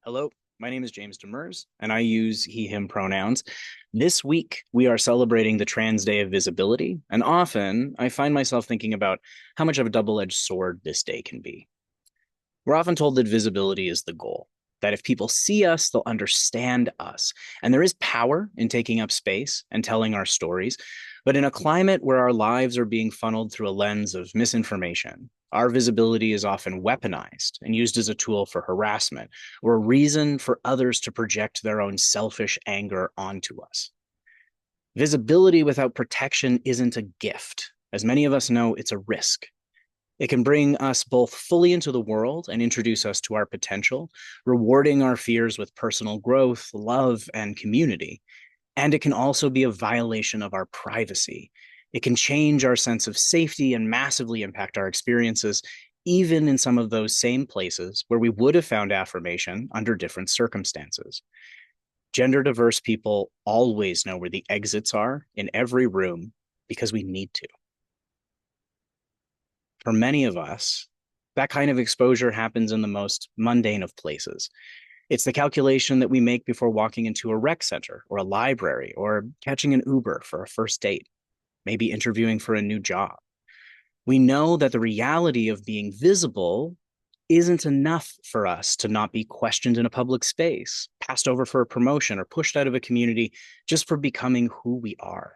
Hello, my name is James Demers, and I use he, him pronouns. This week, we are celebrating the Trans Day of Visibility, and often I find myself thinking about how much of a double edged sword this day can be. We're often told that visibility is the goal, that if people see us, they'll understand us. And there is power in taking up space and telling our stories. But in a climate where our lives are being funneled through a lens of misinformation, our visibility is often weaponized and used as a tool for harassment or a reason for others to project their own selfish anger onto us. Visibility without protection isn't a gift. As many of us know, it's a risk. It can bring us both fully into the world and introduce us to our potential, rewarding our fears with personal growth, love, and community. And it can also be a violation of our privacy. It can change our sense of safety and massively impact our experiences, even in some of those same places where we would have found affirmation under different circumstances. Gender diverse people always know where the exits are in every room because we need to. For many of us, that kind of exposure happens in the most mundane of places. It's the calculation that we make before walking into a rec center or a library or catching an Uber for a first date, maybe interviewing for a new job. We know that the reality of being visible isn't enough for us to not be questioned in a public space, passed over for a promotion, or pushed out of a community just for becoming who we are.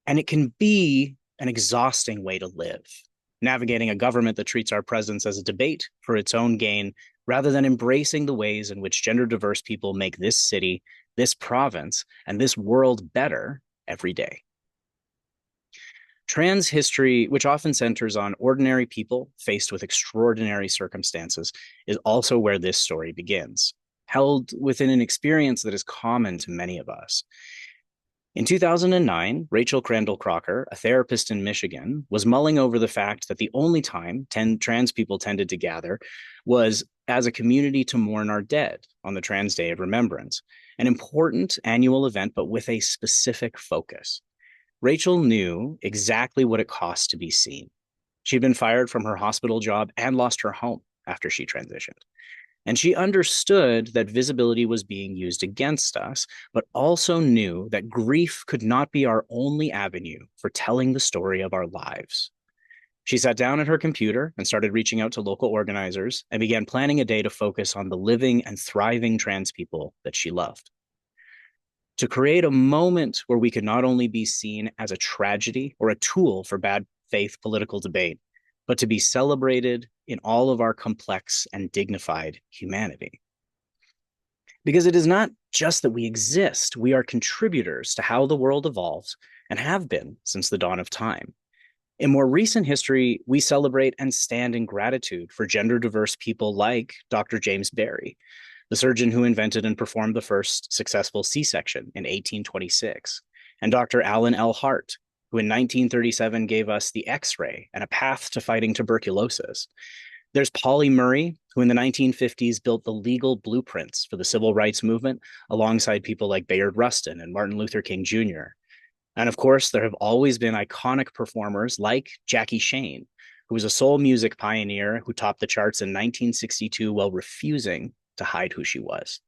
And it can be an exhausting way to live, navigating a government that treats our presence as a debate for its own gain, rather than embracing the ways in which gender diverse people make this city, this province, and this world better every day. Trans history, which often centers on ordinary people faced with extraordinary circumstances, is also where this story begins, held within an experience that is common to many of us. In 2009, Rachel Crandall Crocker, a therapist in Michigan, was mulling over the fact that the only time trans people tended to gather was as a community to mourn our dead on the Trans Day of Remembrance, an important annual event, but with a specific focus. Rachel knew exactly what it cost to be seen. She'd been fired from her hospital job and lost her home after she transitioned. And she understood that visibility was being used against us, but also knew that grief could not be our only avenue for telling the story of our lives. She sat down at her computer and started reaching out to local organizers and began planning a day to focus on the living and thriving trans people that she loved. To create a moment where we could not only be seen as a tragedy or a tool for bad faith political debate, but to be celebrated in all of our complex and dignified humanity. Because it is not just that we exist, we are contributors to how the world evolves and have been since the dawn of time. In more recent history, we celebrate and stand in gratitude for gender diverse people like Dr. James Berry, the surgeon who invented and performed the first successful C-section in 1826, and Dr. Alan L. Hart, who in 1937 gave us the X-ray and a path to fighting tuberculosis. There's Pauli Murray, who in the 1950s built the legal blueprints for the civil rights movement alongside people like Bayard Rustin and Martin Luther King Jr. And of course, there have always been iconic performers like Jackie Shane, who was a soul music pioneer who topped the charts in 1962 while refusing to hide who she was.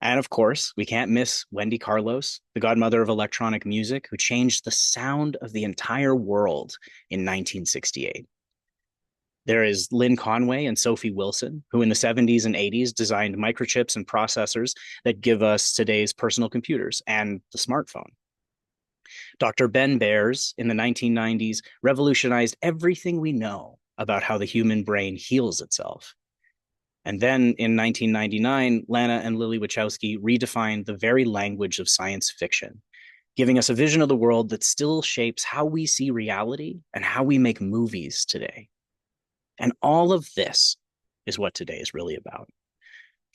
And of course, we can't miss Wendy Carlos, the godmother of electronic music, who changed the sound of the entire world in 1968. There is Lynn Conway and Sophie Wilson, who in the 70s and 80s designed microchips and processors that give us today's personal computers and the smartphone. Dr. Ben Bears in the 1990s revolutionized everything we know about how the human brain heals itself. And then in 1999, Lana and Lily Wachowski redefined the very language of science fiction, giving us a vision of the world that still shapes how we see reality and how we make movies today. And all of this is what today is really about.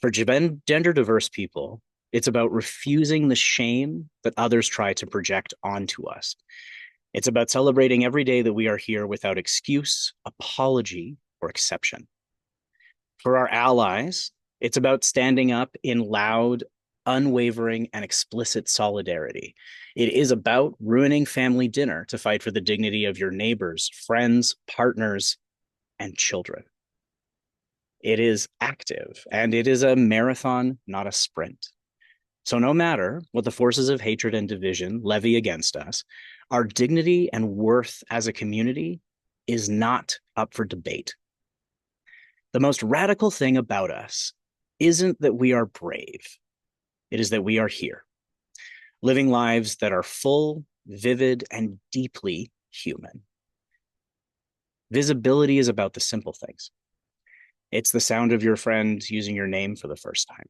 For gender diverse people, it's about refusing the shame that others try to project onto us. It's about celebrating every day that we are here without excuse, apology, or exception. For our allies, it's about standing up in loud, unwavering, and explicit solidarity. It is about ruining family dinner to fight for the dignity of your neighbors, friends, partners, and children. It is active, and it is a marathon, not a sprint. So, no matter what the forces of hatred and division levy against us, our dignity and worth as a community is not up for debate. The most radical thing about us isn't that we are brave, it is that we are here, living lives that are full, vivid, and deeply human. Visibility is about the simple things. It's the sound of your friend using your name for the first time.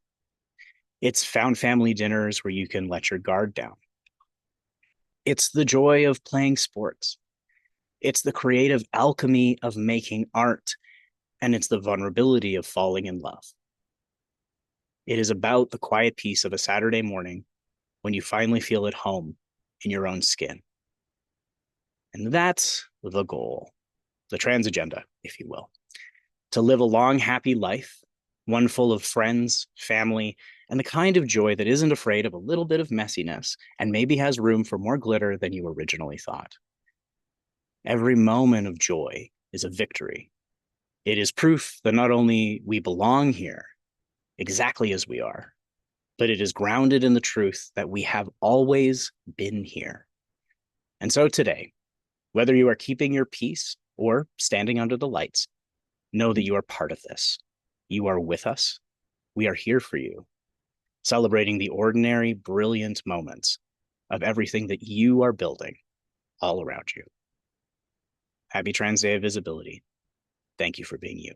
It's found family dinners where you can let your guard down. It's the joy of playing sports. It's the creative alchemy of making art. And it's the vulnerability of falling in love. It is about the quiet peace of a Saturday morning when you finally feel at home in your own skin. And that's the goal, the trans agenda, if you will. To live a long, happy life, one full of friends, family, and the kind of joy that isn't afraid of a little bit of messiness and maybe has room for more glitter than you originally thought. Every moment of joy is a victory. It is proof that not only we belong here exactly as we are, but it is grounded in the truth that we have always been here. And so today, whether you are keeping your peace or standing under the lights, know that you are part of this. You are with us. We are here for you, celebrating the ordinary, brilliant moments of everything that you are building all around you. Happy Trans Day of Visibility. Thank you for being you.